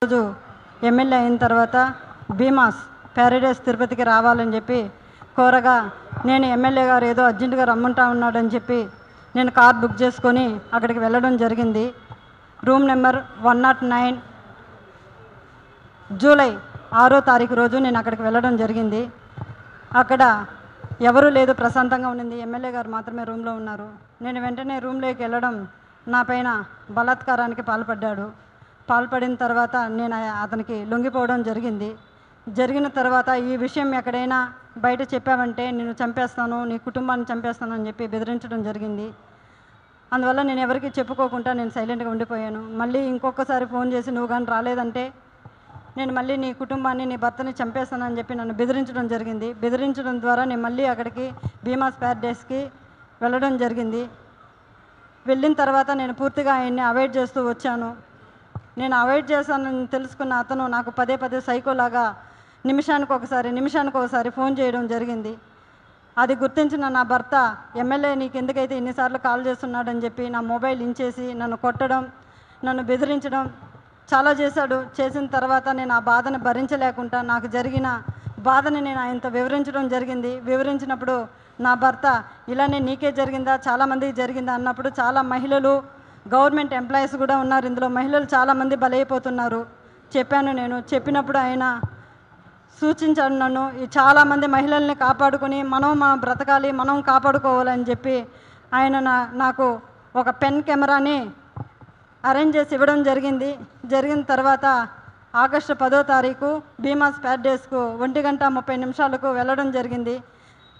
రోజు ఎమ్మెల్యే అయిన తర్వాత భీమాస్ ప్యారడైస్ తిరుపతికి రావాలని చెప్పి కోరగా నేను ఎమ్మెల్యే గారు ఏదో అర్జెంటుగా రమ్మంటా ఉన్నాడని చెప్పి నేను కార్ బుక్ చేసుకొని అక్కడికి వెళ్ళడం జరిగింది. రూమ్ నెంబర్ 109 జూలై 6వ తారీఖు రోజు నేను అక్కడికి వెళ్ళడం జరిగింది. అక్కడ ఎవరూ లేదు, ప్రశాంతంగా ఉండింది. ఎమ్మెల్యే గారు మాత్రమే రూమ్లో ఉన్నారు. నేను వెంటనే రూమ్లోకి వెళ్ళడం నా పైన బలాత్కారానికి పాల్పడిన తర్వాత నేను అతనికి లొంగిపోవడం జరిగిన తర్వాత ఈ విషయం ఎక్కడైనా బయట చెప్పావంటే నేను చంపేస్తాను, నీ కుటుంబాన్ని చంపేస్తాను అని చెప్పి బెదిరించడం జరిగింది. అందువల్ల నేను ఎవరికి చెప్పుకోకుండా నేను సైలెంట్గా ఉండిపోయాను. మళ్ళీ ఇంకొకసారి ఫోన్ చేసి నువ్వు కానీ రాలేదంటే నేను మళ్ళీ నీ కుటుంబాన్ని, నీ భర్తని చంపేస్తానని చెప్పి నన్ను బెదిరించడం జరిగింది. బెదిరించడం ద్వారా నేను మళ్ళీ అక్కడికి భీమాస్ ప్యారడైస్కి వెళ్ళడం జరిగింది. వెళ్ళిన తర్వాత నేను పూర్తిగా ఆయన్ని అవాయిడ్ చేస్తూ వచ్చాను. నేను అవాయిడ్ చేశానని తెలుసుకున్న అతను నాకు పదే సైకోలాగా నిమిషానికి ఒకసారి ఫోన్ చేయడం జరిగింది. అది గుర్తించిన నా భర్త, ఎమ్మెల్యే నీకు ఎందుకైతే ఇన్నిసార్లు కాల్ చేస్తున్నాడని చెప్పి నా మొబైల్ ఇంచేసి నన్ను కొట్టడం, నన్ను బెదిరించడం చాలా చేశాడు. చేసిన తర్వాత నేను ఆ బాధను భరించలేకుండా నాకు జరిగిన బాధని నేను ఆయనతో వివరించడం జరిగింది. వివరించినప్పుడు నా భర్త ఇలానే నీకే జరిగిందా, చాలామందికి జరిగిందా అన్నప్పుడు చాలా మహిళలు, గవర్నమెంట్ ఎంప్లాయీస్ కూడా ఉన్నారు, ఇందులో మహిళలు చాలామంది బలైపోతున్నారు చెప్పాను. నేను చెప్పినప్పుడు ఆయన సూచించాడు నన్ను, ఈ చాలామంది మహిళల్ని కాపాడుకొని మనం బ్రతకాలి, మనం కాపాడుకోవాలని చెప్పి ఆయన నాకు ఒక పెన్ కెమెరాని అరేంజ్ చేసి ఇవ్వడం జరిగిన తర్వాత ఆగస్టు 10వ తారీఖు భీమాస్ ప్యారడైస్కు 1:30 వెళ్ళడం జరిగింది.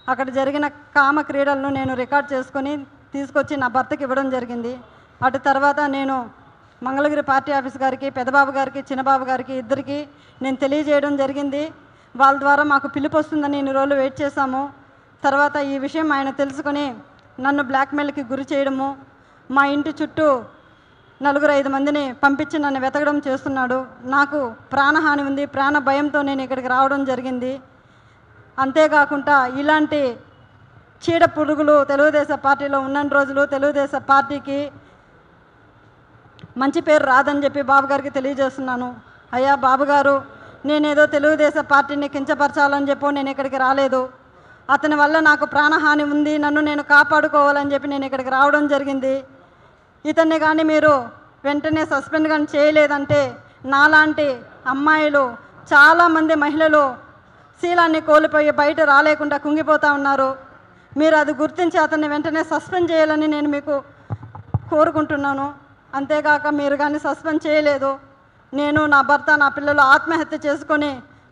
అక్కడ జరిగిన కామ క్రీడలను నేను రికార్డ్ చేసుకొని తీసుకొచ్చి నా భర్తకి ఇవ్వడం జరిగింది. అటు తర్వాత నేను మంగళగిరి పార్టీ ఆఫీస్ గారికి, పెద్దబాబు గారికి, చిన్నబాబు గారికి ఇద్దరికి నేను తెలియజేయడం జరిగింది. వాళ్ళ ద్వారా మాకు పిలుపు వస్తుందని ఇన్ని రోజులు వెయిట్ చేశాము. తర్వాత ఈ విషయం ఆయన తెలుసుకొని నన్ను బ్లాక్మెయిల్కి గురి చేయడము, మా ఇంటి చుట్టూ 4-5 మందిని పంపించి నన్ను వెతకడం చేస్తున్నాడు. నాకు ప్రాణహాని ఉంది, ప్రాణ భయంతో నేను ఇక్కడికి రావడం జరిగింది. అంతేకాకుండా ఇలాంటి చీడ పురుగులు తెలుగుదేశం పార్టీలో ఉన్న రోజులు తెలుగుదేశం పార్టీకి మంచి పేరు రాదని చెప్పి బాబు గారికి తెలియజేస్తున్నాను. అయ్యా బాబుగారు, నేనేదో తెలుగుదేశం పార్టీని కించపరచాలని చెప్పి నేను ఇక్కడికి రాలేదు. అతని వల్ల నాకు ప్రాణహాని ఉంది, నన్ను నేను కాపాడుకోవాలని చెప్పి నేను ఇక్కడికి రావడం జరిగింది. ఇతన్ని కానీ మీరు వెంటనే సస్పెండ్ కానీ చేయలేదంటే నాలాంటి అమ్మాయిలు, చాలామంది మహిళలు శీలాన్ని కోల్పోయి బయట రాలేకుండా కుంగిపోతూ ఉన్నారు. మీరు అది గుర్తించి అతన్ని వెంటనే సస్పెండ్ చేయాలని నేను మీకు కోరుకుంటున్నాను. అంతేగాక మీరు కానీ సస్పెండ్ చేయలేదు, నేను, నా భర్త, నా పిల్లలు ఆత్మహత్య చేసుకొని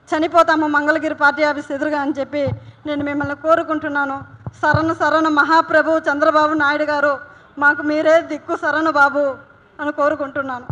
చనిపోతాము మంగళగిరి పార్టీ ఆఫీస్ ఎదురుగా అని చెప్పి నేను మిమ్మల్ని కోరుకుంటున్నాను. శరణు మహాప్రభు చంద్రబాబు నాయుడు గారు, మాకు మీరే దిక్కు శరణు బాబు అని కోరుకుంటున్నాను.